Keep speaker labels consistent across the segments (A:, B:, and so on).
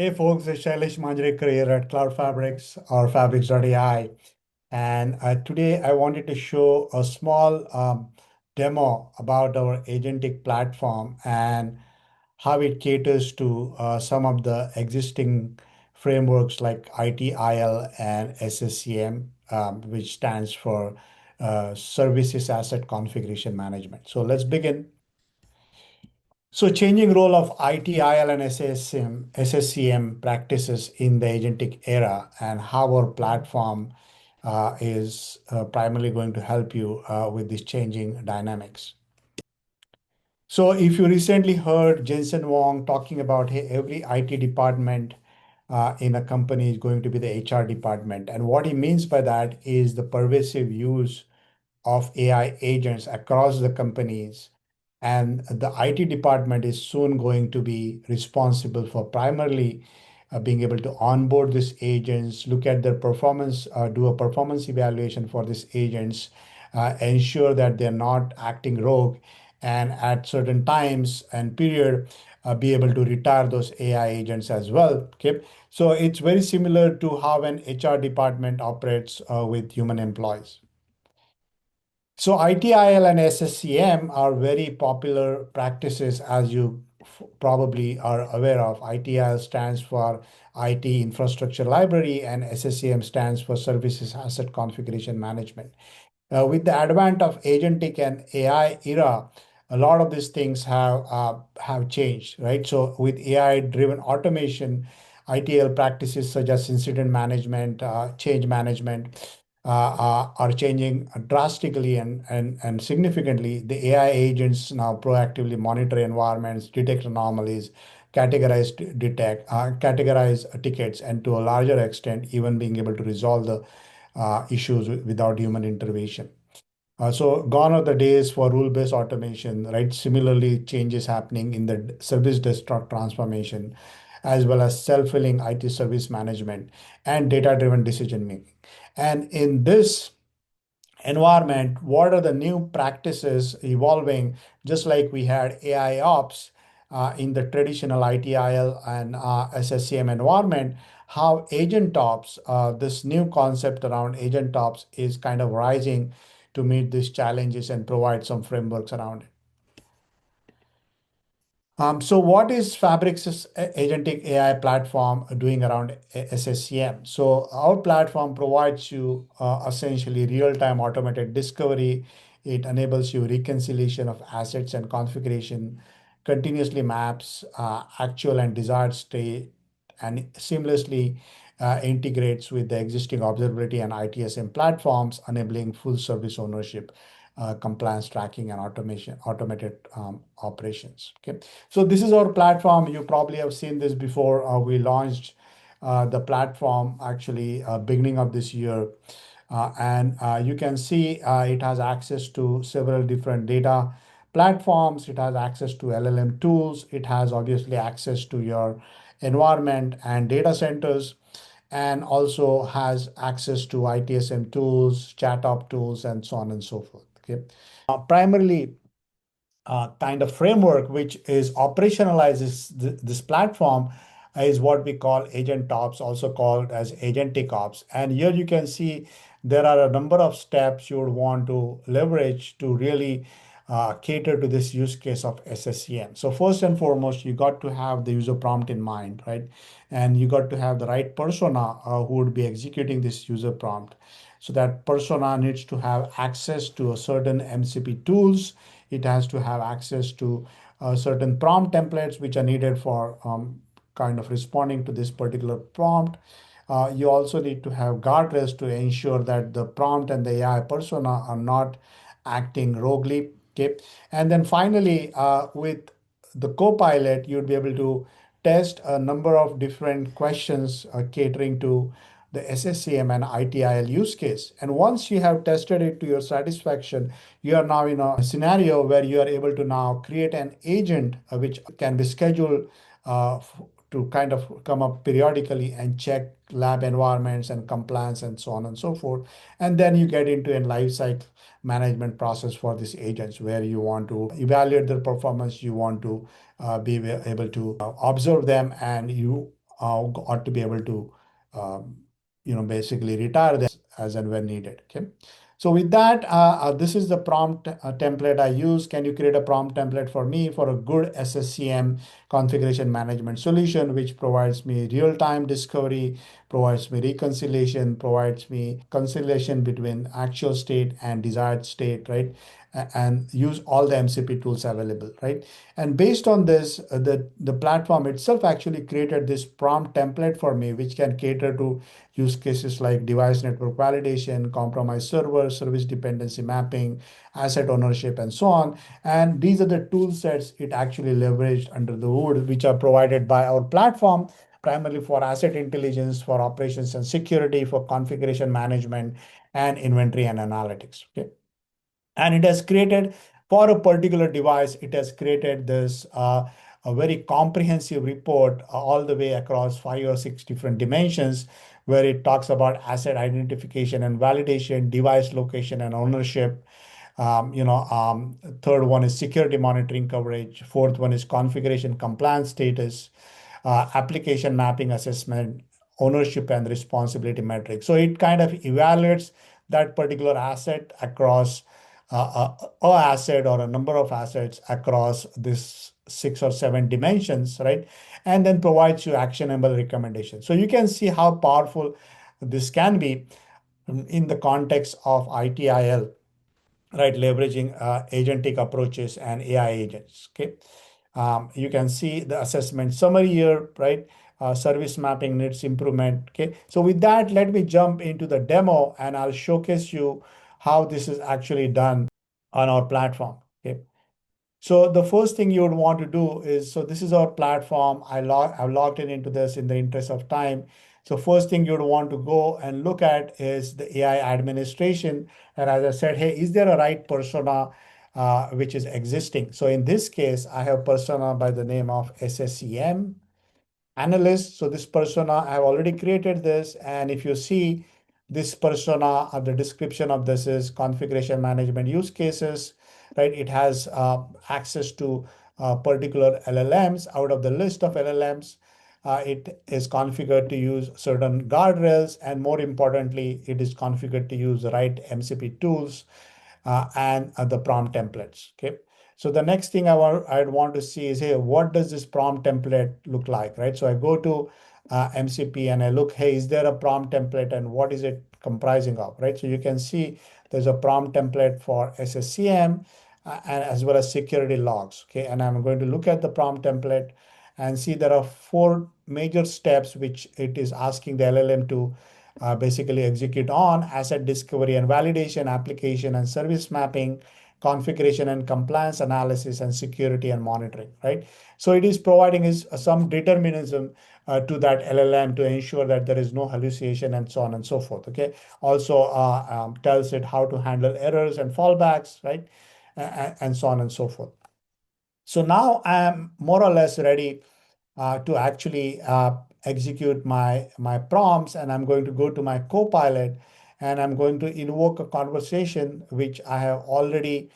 A: Hey folks, it's Shailesh Manjrekar here at Cloud Fabrix or Fabrix.ai. And today I wanted to show a small demo about our agentic platform and how it caters to some of the existing frameworks like ITIL and SSCM, which stands for Services Asset Configuration Management. So let's begin. So changing role of ITIL and SSCM practices in the agentic era and how our platform is primarily going to help you with these changing dynamics. So if you recently heard Jensen Wong talking about, hey, every IT department in a company is going to be the HR department. And what he means by that is the pervasive use of AI agents across the companies. And the IT department is soon going to be responsible for primarily being able to onboard these agents, look at their performance, do a performance evaluation for these agents, ensure that they're not acting rogue, and at certain times and period, be able to retire those AI agents as well. Okay, so it's very similar to how an HR department operates with human employees. So ITIL and SSCM are very popular practices, as you probably are aware of. ITIL stands for IT Infrastructure Library, and SSCM stands for Services Asset Configuration Management. With the advent of agentic and AI era, a lot of these things have changed, right? So with AI-driven automation, ITL practices such as incident management, change management, are changing drastically and significantly. The AI agents now proactively monitor environments, detect anomalies, categorize tickets, and to a larger extent, even being able to resolve the issues without human intervention. So gone are the days for rule-based automation, right? Similarly, changes happening in the service desk transformation, as well as self-filling IT service management and data-driven decision making. And in this environment, what are the new practices evolving, just like we had AI ops in the traditional ITIL and SSCM environment, how AgentOps, this new concept around AgentOps is kind of rising to meet these challenges and provide some frameworks around it. So what is Fabrix's agentic AI platform doing around SSCM? So our platform provides you essentially real-time automated discovery. It enables you reconciliation of assets and configuration, continuously maps actual and desired state, and seamlessly integrates with the existing observability and ITSM platforms, enabling full service ownership, compliance tracking, and automated operations. Okay. So this is our platform. You probably have seen this before. We launched the platform actually beginning of this year. And you can see it has access to several different data platforms. It has access to LLM tools. It has obviously access to your environment and data centers, and also has access to ITSM tools, ChatOps tools, and so on and so forth. Okay. Primarily, kind of framework which is operationalizes this platform is what we call AgentOps, also called as Agentic Ops. And here you can see there are a number of steps you would want to leverage to really cater to this use case of SSCM. So first and foremost, you got to have the user prompt in mind, right? And you got to have the right persona who would be executing this user prompt. So that persona needs to have access to a certain MCP tools. It has to have access to certain prompt templates which are needed for kind of responding to this particular prompt. You also need to have guardrails to ensure that the prompt and the AI persona are not acting roguely. Okay. And then finally, with the Copilot, you'd be able to test a number of different questions catering to the SSCM and ITIL use case. And once you have tested it to your satisfaction, you are now in a scenario where you are able to now create an agent which can be scheduled to kind of come up periodically and check lab environments and compliance and so on and so forth. And then you get into a life cycle management process for these agents where you want to evaluate their performance, you want to be able to observe them, and you ought to be able to, um, basically retire them as and when needed. Okay. So with that, this is the prompt template I use. Can you create a prompt template for me for a good SSCM configuration management solution, which provides me real-time discovery, provides me reconciliation, provides me conciliation between actual state and desired state, right? And use all the MCP tools available, right? And based on this, the platform itself actually created this prompt template for me, which can cater to use cases like device network validation, compromised server, service dependency mapping, asset ownership, and so on. And these are the tool sets it actually leveraged under the hood, which are provided by our platform, primarily for asset intelligence, for operations and security, for configuration management, and inventory and analytics. Okay. And it has created for a particular device, it has created this a very comprehensive report all the way across 5 or 6 different dimensions, where it talks about asset identification and validation, device location and ownership. Third one is security monitoring coverage. Fourth one is configuration compliance status, application mapping assessment, ownership and responsibility metrics. So it kind of evaluates that particular asset across a asset or a number of assets across this 6 or 7 dimensions, right? And then provides you actionable recommendations. So you can see how powerful this can be in the context of ITIL, right? Leveraging agentic approaches and AI agents. Okay. You can see the assessment summary here, right? Service mapping needs improvement. Okay. So with that, let me jump into the demo and I'll showcase you how this is actually done on our platform. Okay. So the first thing you would want to do is, so this is our platform. I've logged into this in the interest of time. So first thing you'd want to go and look at is the AI administration. And as I said, hey, is there a right persona which is existing? So in this case, I have persona by the name of SSCM analyst. So this persona, I've already created this. And if you see this persona, the description of this is configuration management use cases, right? It has access to particular LLMs. Out of the list of LLMs, it is configured to use certain guardrails. And more importantly, it is configured to use the right MCP tools and the prompt templates. Okay. So the next thing I'd want to see is, hey, what does this prompt template look like, right? So I go to MCP and I look, hey, is there a prompt template and what is it comprising of, right? So you can see there's a prompt template for SSCM and as well as security logs. Okay. And I'm going to look at the prompt template and see there are 4 major steps which it is asking the LLM to basically execute on: asset discovery and validation, application and service mapping, configuration and compliance analysis, and security and monitoring, right? So it is providing is some determinism to that LLM to ensure that there is no hallucination and so on and so forth, okay? Also tells it how to handle errors and fallbacks, right? And so on and so forth. So now I am more or less ready to actually execute my prompts, and I'm going to go to my Copilot and I'm going to invoke a conversation which I have already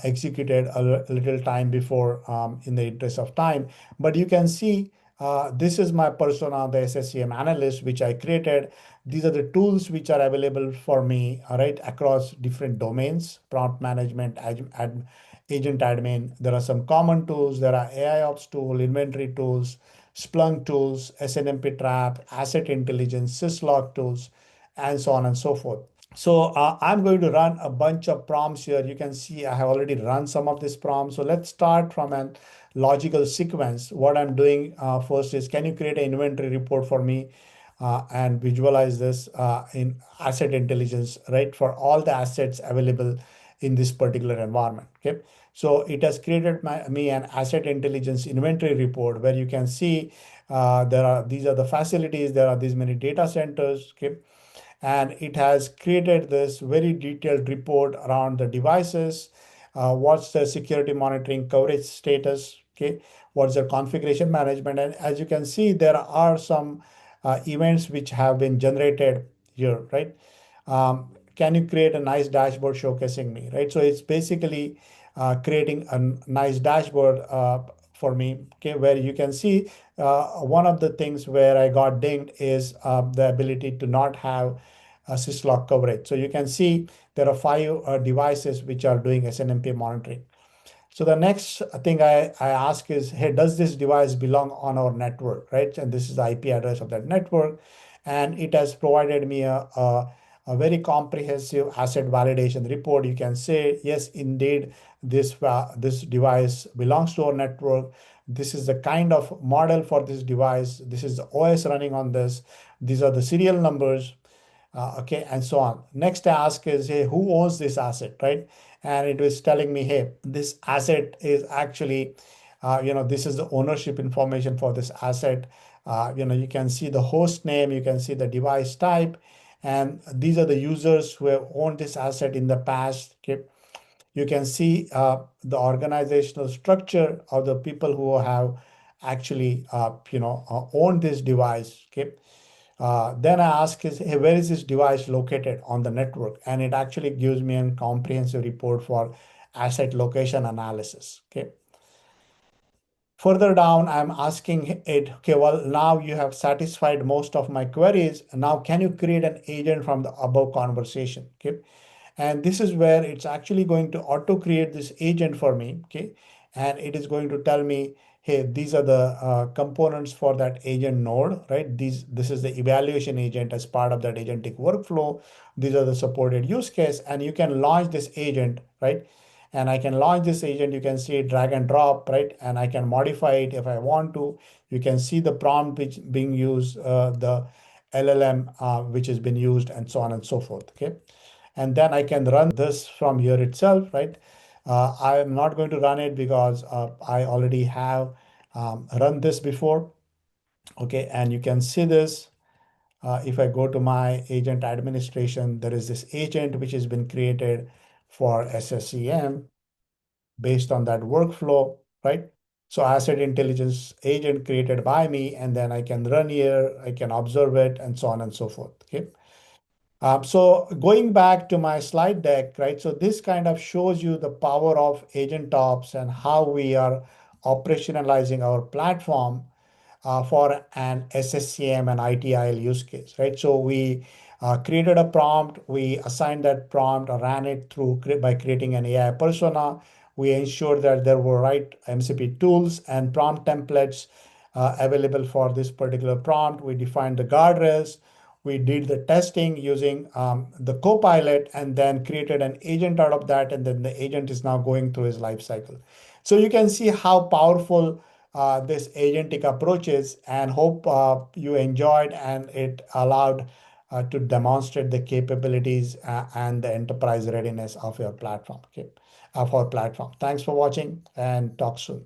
A: executed a little time before in the interest of time. But you can see this is my persona, the SSCM analyst, which I created. These are the tools which are available for me, all right, across different domains: prompt management, agent admin. There are some common tools. There are AIOps tool, inventory tools, Splunk tools, SNMP trap, asset intelligence, syslog tools, and so on and so forth. So I'm going to run a bunch of prompts here. You can see I have already run some of these prompts. So let's start from a logical sequence. What I'm doing first is, can you create an inventory report for me and visualize this in asset intelligence, right? For all the assets available in this particular environment, okay? So it has created me an asset intelligence inventory report where you can see these are the facilities, there are these many data centers, okay? And it has created this very detailed report around the devices, what's the security monitoring coverage status, okay, what's the configuration management. And as you can see, there are some events which have been generated here, right? Can you create a nice dashboard showcasing me, right? So it's basically creating a nice dashboard for me, okay, where you can see one of the things where I got dinged is the ability to not have syslog coverage. So you can see there are 5 devices which are doing SNMP monitoring. So the next thing I ask is, hey, does this device belong on our network, right? And this is the IP address of that network. And it has provided me a very comprehensive asset validation report. You can say, yes, indeed, this device belongs to our network. This is the kind of model for this device. This is the OS running on this. These are the serial numbers, okay, and so on. Next ask is, hey, who owns this asset, right? And it was telling me, hey, this asset is actually, this is the ownership information for this asset. You can see the host name, you can see the device type, and these are the users who have owned this asset in the past. Okay, you can see the organizational structure of the people who have actually, owned this device. Okay, then I ask is, hey, where is this device located on the network? And it actually gives me a comprehensive report for asset location analysis. Okay. Further down, I'm asking it, okay, well, now you have satisfied most of my queries. Now, can you create an agent from the above conversation? Okay. And this is where it's actually going to auto create this agent for me. Okay. And it is going to tell me, hey, these are the components for that agent node, right? This is the evaluation agent as part of that agentic workflow. These are the supported use case, and you can launch this agent, right? And I can launch this agent. You can see it drag and drop, right? And I can modify it if I want to. You can see the prompt which being used, the LLM which has been used, and so on and so forth. Okay. And then I can run this from here itself, right? I am not going to run it because I already have run this before. Okay, and you can see this. If I go to my agent administration, there is this agent which has been created for SSCM based on that workflow, right? So asset intelligence agent created by me, and then I can run here, I can observe it, and so on and so forth. Okay. So going back to my slide deck, right? So this kind of shows you the power of AgentOps and how we are operationalizing our platform for an SSCM and ITIL use case, right? So we created a prompt, we assigned that prompt, ran it through by creating an AI persona. We ensured that there were right MCP tools and prompt templates available for this particular prompt. We defined the guardrails. We did the testing using the Copilot and then created an agent out of that. And then the agent is now going through his life cycle. So you can see how powerful this agentic approach is, and hope you enjoyed and it allowed to demonstrate the capabilities and the enterprise readiness of your platform. Okay, of our platform. Thanks for watching and talk soon.